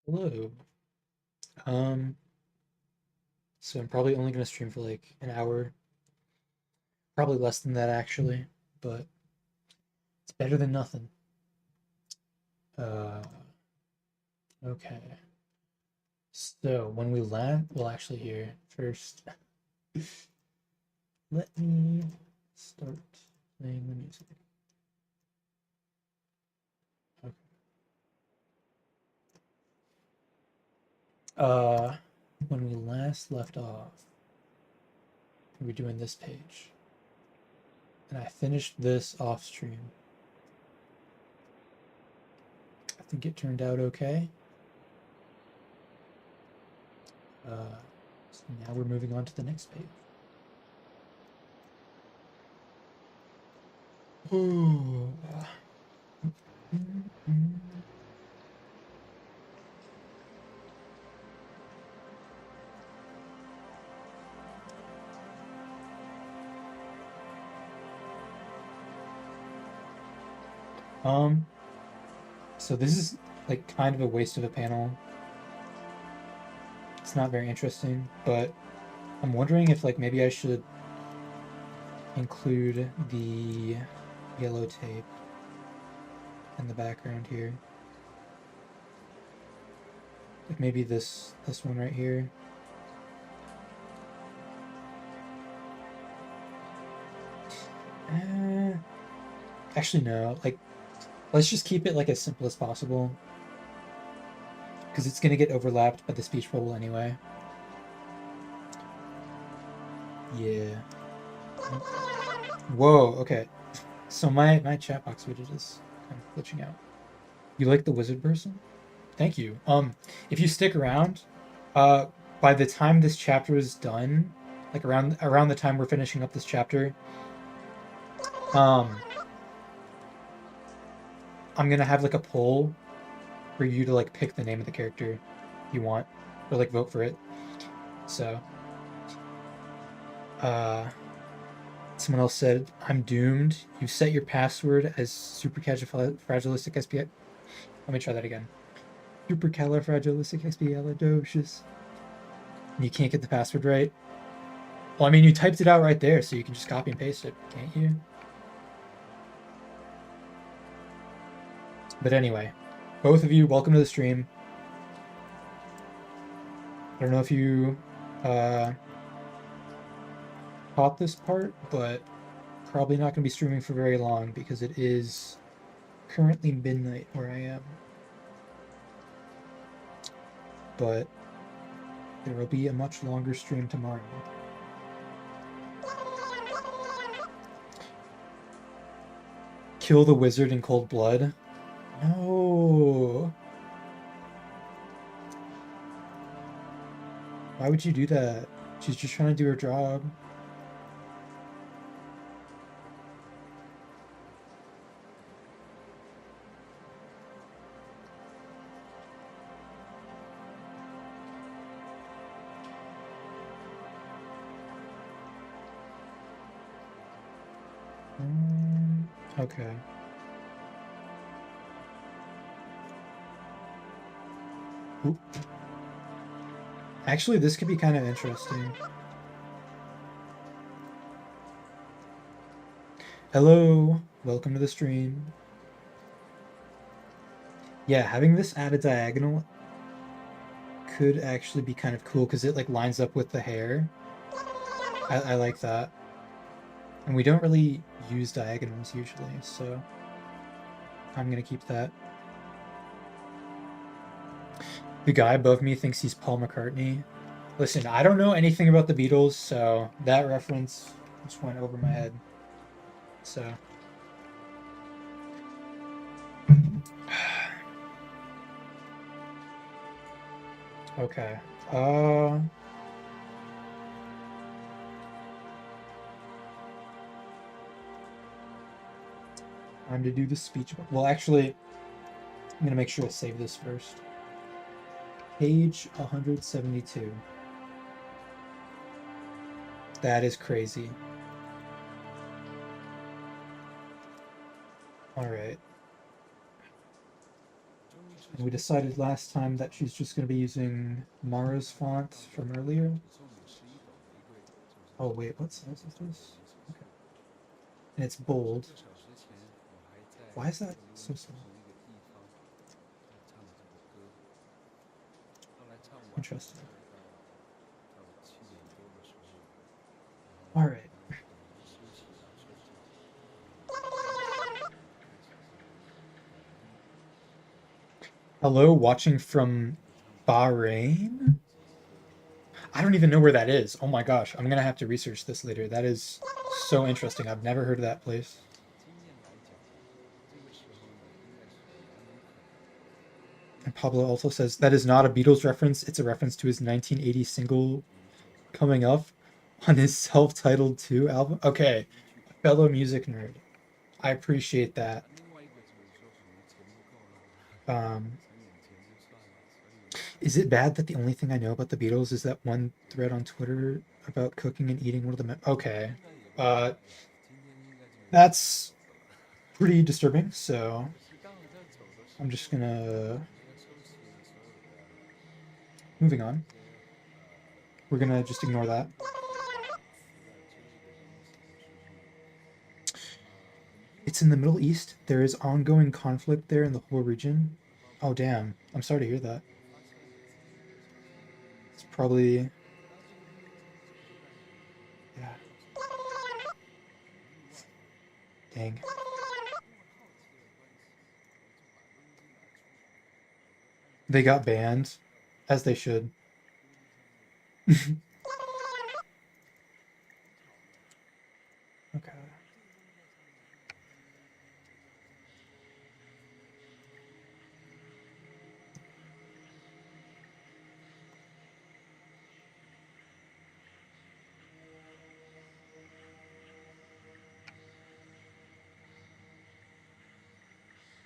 Hello. Um, so I'm probably only gonna stream for like an hour, probably less than that actually, but it's better than nothing. Uh, okay. So when we land, well, actually here first, let me start playing the music. Okay. When we last left off, we were doing this page, and I finished this off stream. I think it turned out okay. So now we're moving on to the next page. Ooh. Um, so this is like kind of a waste of a panel. It's not very interesting, but I'm wondering if like maybe I should include the yellow tape in the background here. Like maybe this one right here. Uh, Actually no, like let's just keep it like as simple as possible because it's gonna get overlapped by the speech bubble anyway. Yeah. Whoa, okay. So my chat box widget is kind of glitching out. You like the wizard person? Thank you. If you stick around, uh, by the time this chapter is done, like around the time we're finishing up this chapter, um, I'm gonna have like a poll for you to like pick the name of the character you want, or like vote for it. So, uh, someone else said, "I'm doomed. You set your password as supercalifragilisticexpialidocious." Let me try that again. Supercalifragilisticexpialidocious. You can't get the password right. Well, I mean, you typed it out right there, so you can just copy and paste it, can't you? But anyway, both of you, welcome to the stream. I don't know if you uh, caught this part, but probably not going to be streaming for very long because it is currently midnight where I am. But there will be a much longer stream tomorrow. Kill the wizard in cold blood? No. Why would you do that? She's just trying to do her job. Okay. Oop. Actually, this could be kind of interesting. Hello, welcome to the stream. Yeah, having this at a diagonal could actually be kind of cool because it like lines up with the hair. I like that. And we don't really use diagonals usually, so I'm gonna keep that. The guy above me thinks he's Paul McCartney. Listen, I don't know anything about the Beatles, so that reference just went over my head. So. Okay. Time to do the speech. Well, actually, I'm gonna make sure to save this first. Page 172. That is crazy. All right. And we decided last time that she's just going to be using Mara's font from earlier. Oh wait, what size is this? Okay. And it's bold. Why is that so small? Interesting. All right. Hello, watching from Bahrain? I don't even know where that is. Oh my gosh, I'm gonna have to research this later. That is so interesting. I've never heard of that place. And Pablo also says that is not a Beatles reference. It's a reference to his 1980 single coming up on his self-titled 2 album. Okay, fellow music nerd. I appreciate that. Um, is it bad that the only thing I know about the Beatles is that one thread on Twitter about cooking and eating one of the okay. Uh, that's pretty disturbing, so I'm just gonna moving on. We're gonna just ignore that. It's in the Middle East. There is ongoing conflict there in the whole region. Oh damn. I'm sorry to hear that. It's probably yeah. Dang. They got banned, as they should. Okay.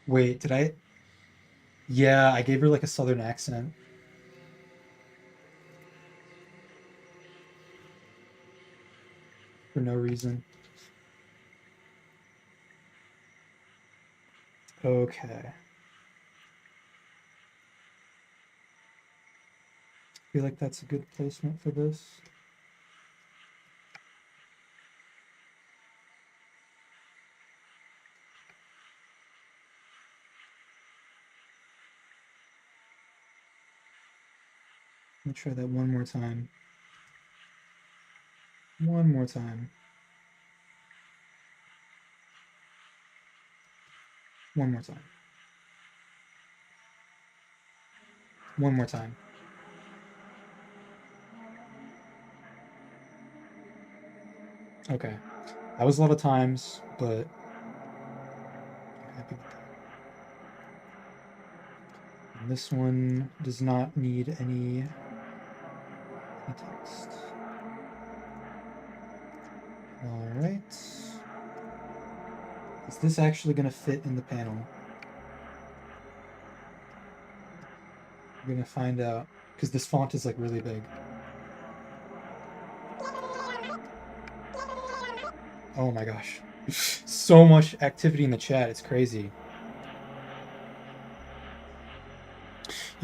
Wait, did I? Yeah, I gave her like a southern accent for no reason. Okay. I feel like that's a good placement for this. Let me try that one more time. One more time. One more time. One more time. Okay. That was a lot of times, but I'm happy with that. And this one does not need any text. All right. Is this actually going to fit in the panel? We're going to find out because this font is like really big. Oh my gosh. So much activity in the chat. It's crazy.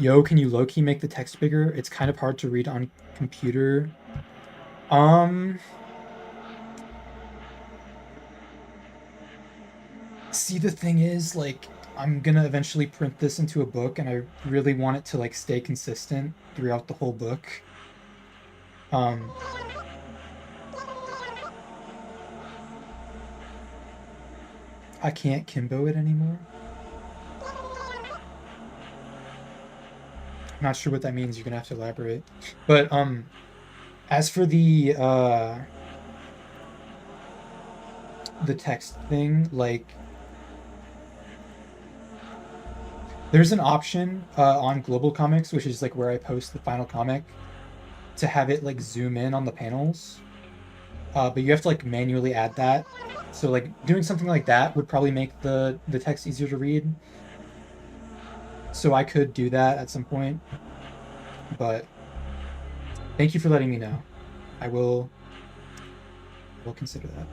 Yo, can you low-key make the text bigger? It's kind of hard to read on computer. See, the thing is, like, I'm gonna eventually print this into a book, and I really want it to like stay consistent throughout the whole book. Um, I can't Kimbo it anymore. I'm not sure what that means. You're gonna have to elaborate. But as for the text thing, like there's an option on Global Comics, which is like where I post the final comic, to have it like zoom in on the panels. But you have to like manually add that. So like doing something like that would probably make the text easier to read. So I could do that at some point. But thank you for letting me know. I will consider that.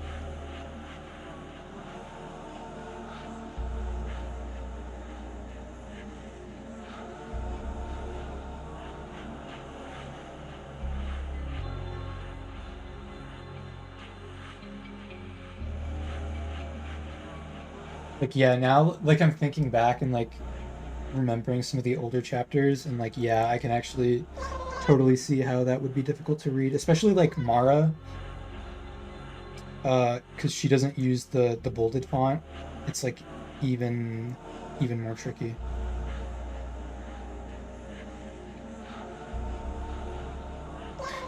Like, yeah, now, like, I'm thinking back and, like, remembering some of the older chapters, and, like, yeah, I can actually totally see how that would be difficult to read, especially, like, Mara, because she doesn't use the bolded font. It's, like, even more tricky.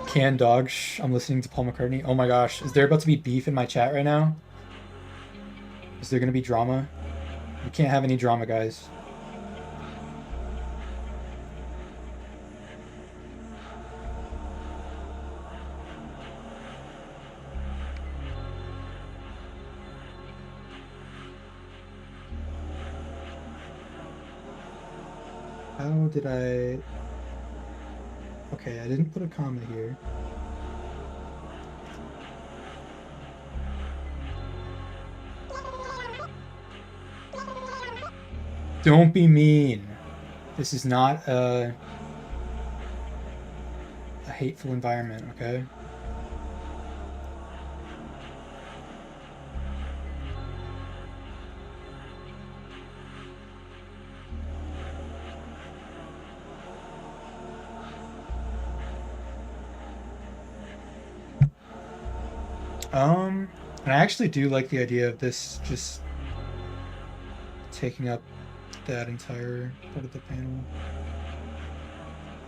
Canned dog. Shh, I'm listening to Paul McCartney. Oh my gosh, is there about to be beef in my chat right now? Is there gonna be drama? We can't have any drama, guys. How did I... Okay, I didn't put a comma here. Don't be mean. This is not a hateful environment, okay? And I actually do like the idea of this just taking up that entire part of the panel.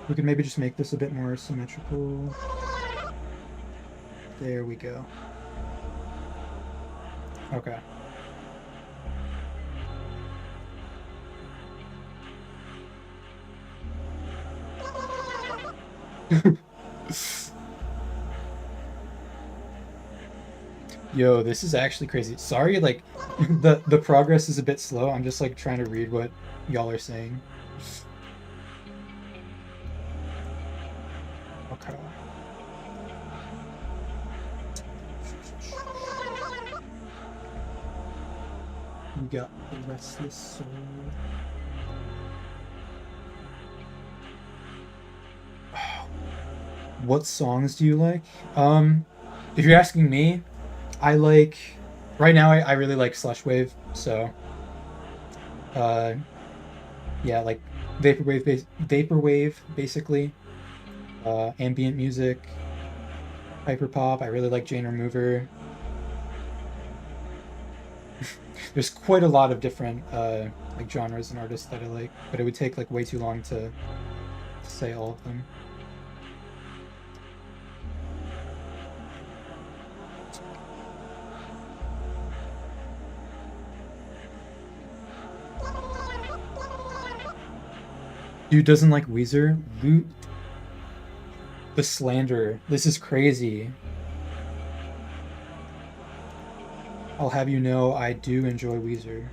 We could maybe just make this a bit more symmetrical. There we go. Okay. Yo, this is actually crazy. Sorry, like, the progress is a bit slow. I'm just, like, trying to read what y'all are saying. Okay. We got the Restless Soul. What songs do you like? If you're asking me, I like... Right now, I really like Slush Wave, so... yeah, like, Vaporwave, basically. Ambient music. Hyperpop, I really like Jane Remover. There's quite a lot of different, like, genres and artists that I like, but it would take, like, way too long to say all of them. Dude doesn't like Weezer? Loot the slander. This is crazy. I'll have you know I do enjoy Weezer.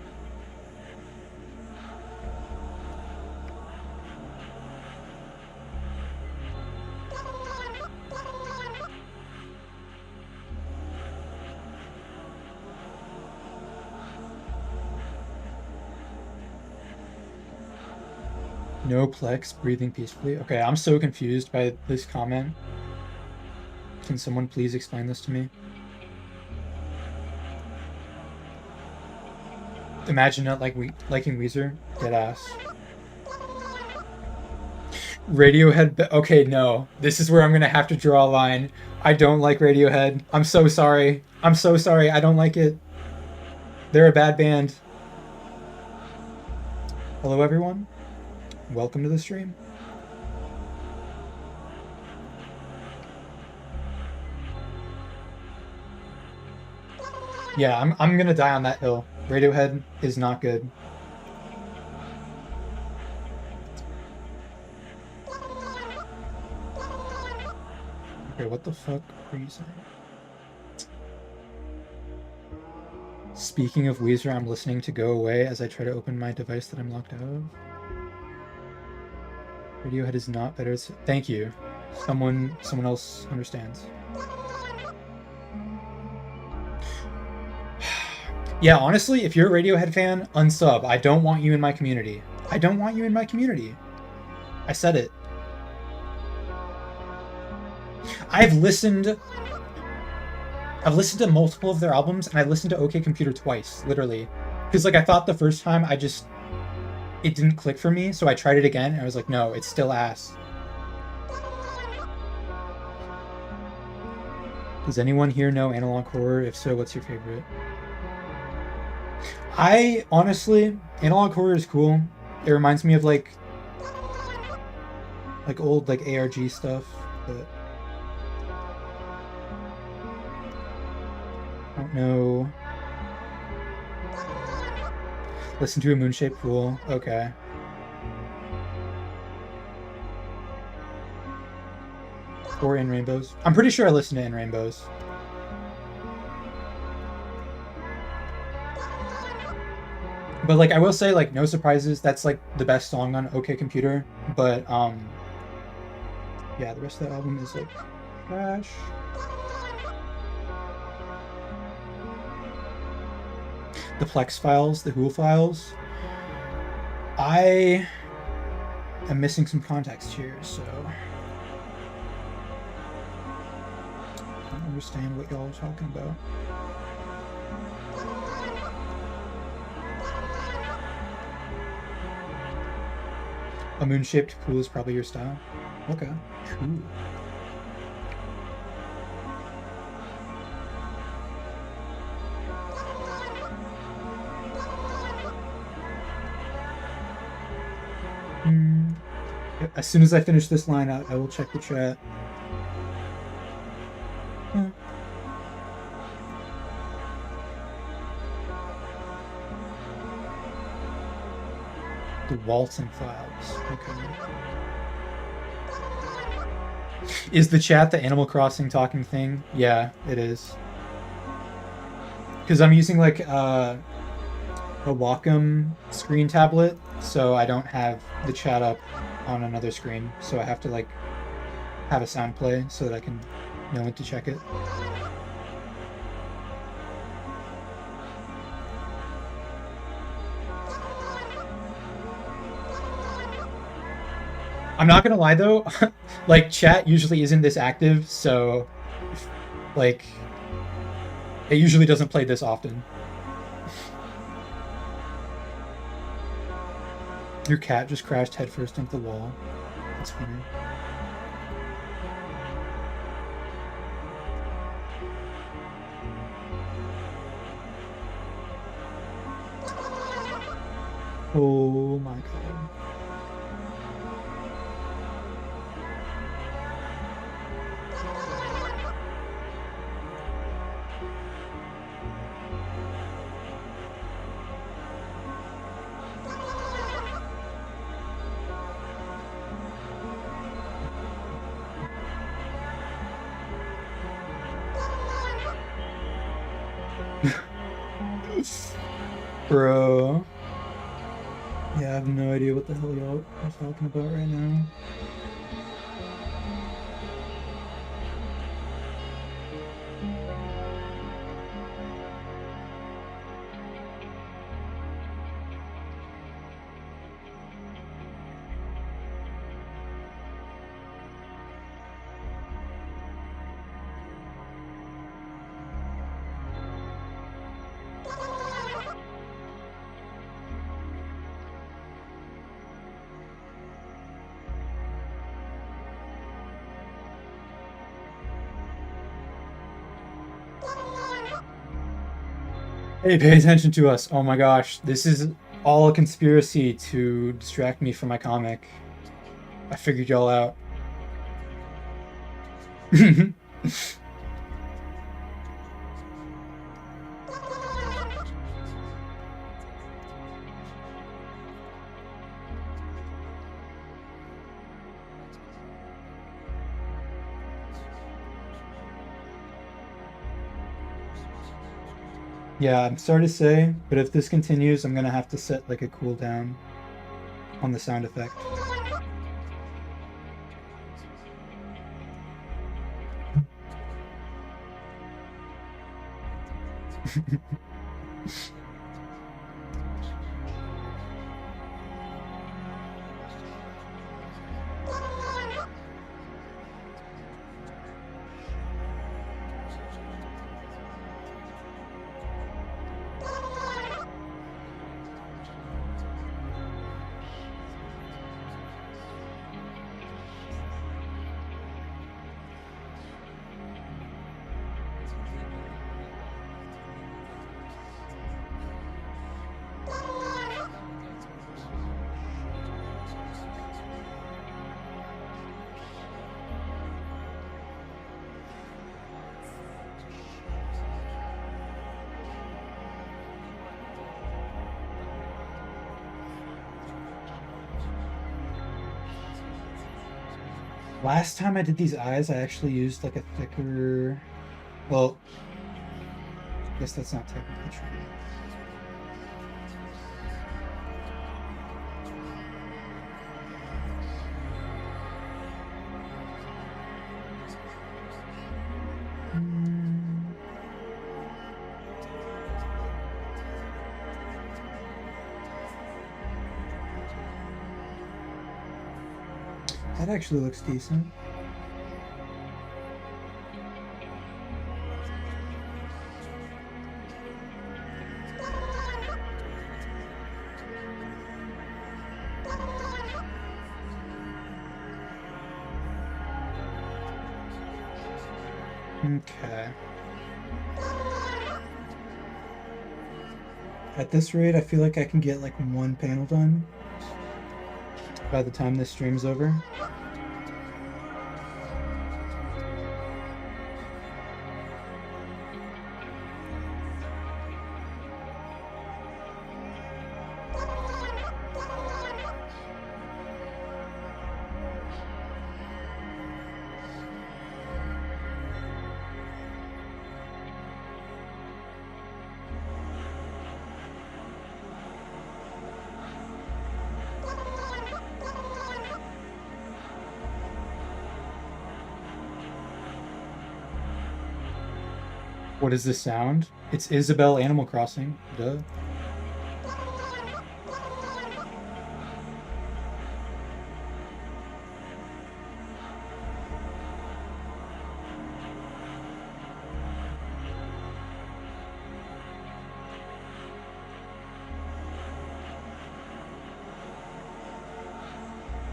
No Plex, breathing peacefully. Okay, I'm so confused by this comment. Can someone please explain this to me? Imagine not like liking Weezer. Deadass. Radiohead. Okay, no. This is where I'm gonna have to draw a line. I don't like Radiohead. I'm so sorry. I'm so sorry. I don't like it. They're a bad band. Hello, everyone. Welcome to the stream. Yeah, I'm gonna die on that hill. Radiohead is not good. Okay, what the fuck are you saying? Speaking of Weezer, I'm listening to Go Away as I try to open my device that I'm locked out of. Radiohead is not better. Thank you. Someone else understands. Yeah, honestly, if you're a Radiohead fan, unsub. I don't want you in my community. I don't want you in my community. I said it. I've listened to multiple of their albums, and I listened to OK Computer twice, literally. Because like I thought the first time it didn't click for me, so I tried it again and I was like, no, it's still ass. Does anyone here know analog horror? If so, what's your favorite? I honestly, analog horror is cool. It reminds me of like old like ARG stuff, but I don't know. Listen to a moon-shaped pool. Okay. Or In Rainbows. I'm pretty sure I listened to In Rainbows. But like I will say, like, No Surprises, that's like the best song on OK Computer. But yeah, the rest of the album is like trash. The Plex files, the Who files. I am missing some context here, so I don't understand what y'all are talking about. A moon-shaped pool is probably your style. Okay, cool. As soon as I finish this line out, I will check the chat. The Walton files. Okay. Is the chat the Animal Crossing talking thing? Yeah, it is. Because I'm using like a Wacom screen tablet, so I don't have the chat up on another screen, so I have to like have a sound play so that I can know when to check it. I'm not gonna lie though, like chat usually isn't this active, so like it usually doesn't play this often. Your cat just crashed headfirst into the wall. That's funny. Oh my god. Bro. Yeah, I have no idea what the hell y'all are talking about right now. Hey, pay attention to us. Oh my gosh, this is all a conspiracy to distract me from my comic. I figured y'all out. Yeah, I'm sorry to say, but if this continues, I'm gonna have to set like a cooldown on the sound effect. Last time I did these eyes, I actually used like a thicker. Well, I guess that's not technically true. Hmm. That actually looks decent. Okay. At this rate, I feel like I can get like one panel done by the time this stream's over. What is this sound? It's Isabelle Animal Crossing. Duh.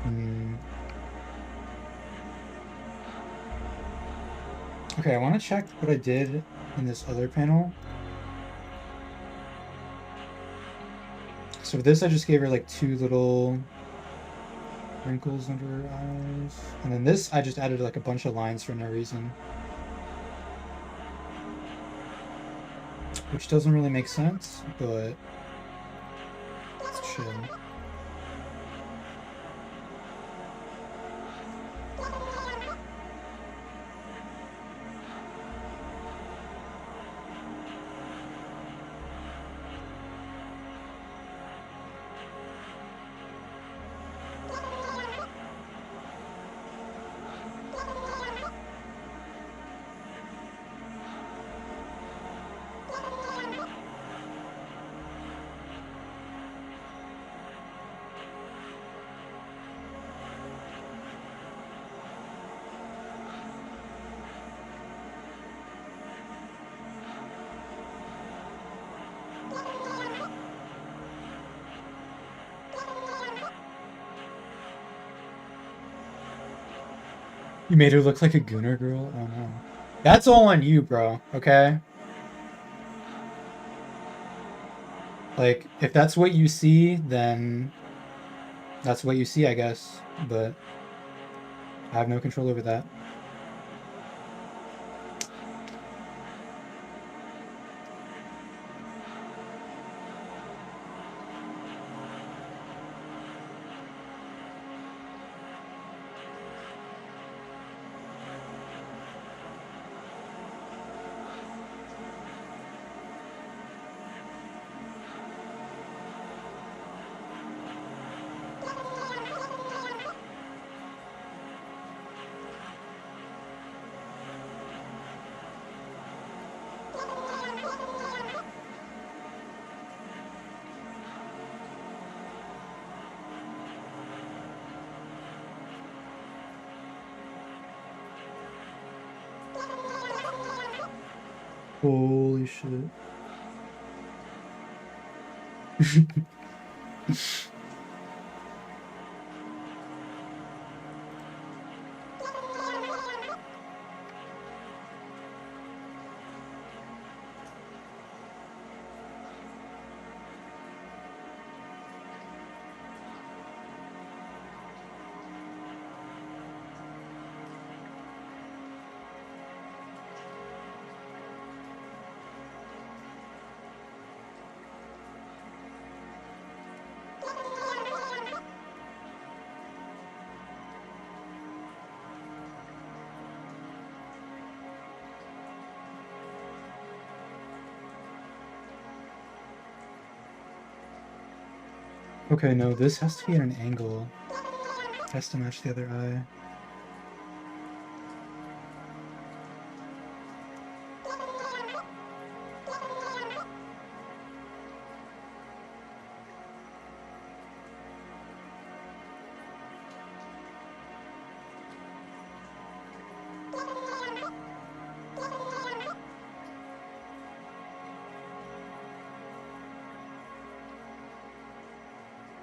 Hmm. Okay, I want to check what I did in this other panel. So with this, I just gave her like two little wrinkles under her eyes. And then this, I just added like a bunch of lines for no reason. Which doesn't really make sense, but it's chill. You made her look like a gooner girl? Oh no. That's all on you, bro, okay? Like, if that's what you see, then that's what you see, I guess. But I have no control over that. Holy shit. Okay, no, this has to be at an angle. It has to match the other eye.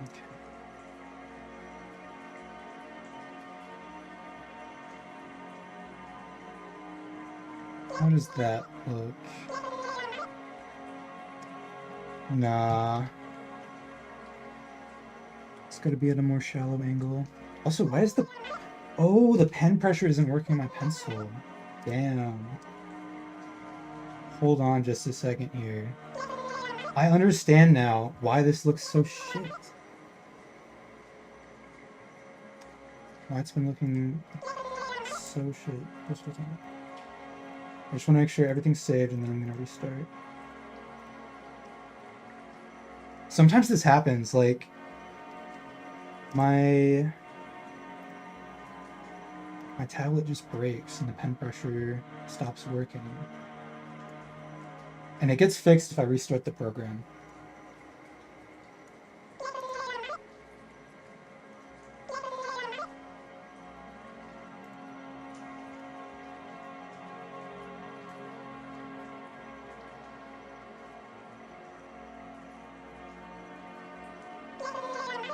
Okay. How does that look? Nah. It's gotta be at a more shallow angle. Also, why is the... Oh, the pen pressure isn't working on my pencil. Damn. Hold on just a second here. I understand now why this looks so shit. Why it's been looking so shit. I just want to make sure everything's saved and then I'm gonna restart. Sometimes this happens, like my tablet just breaks and the pen pressure stops working. And it gets fixed if I restart the program.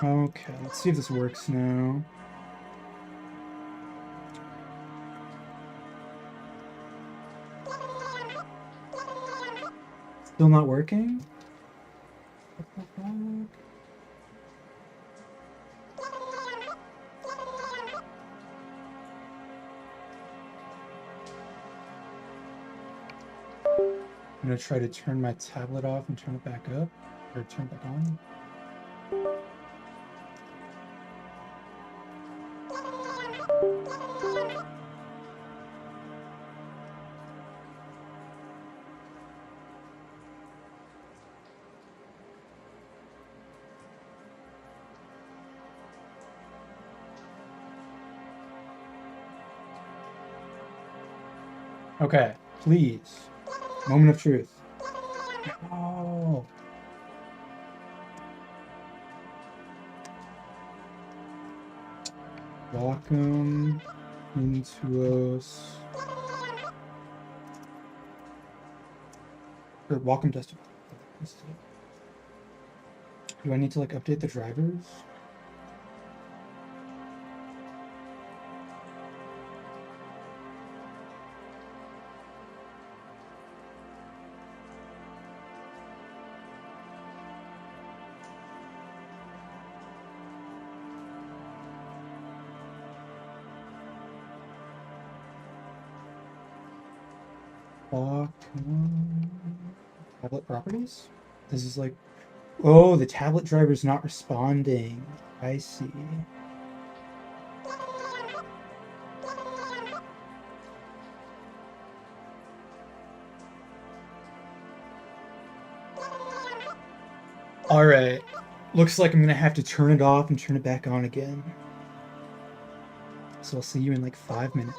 Okay, let's see if this works now. Still not working? What the fuck? I'm gonna try to turn my tablet off and turn it back up, or turn it back on. Okay, please. Moment of truth. Oh. Welcome into us. Or welcome desktop. Do I need to like update the drivers? Tablet properties? This is like, oh, the tablet driver's not responding. I see. All right. Looks like I'm gonna have to turn it off and turn it back on again. So I'll see you in like 5 minutes.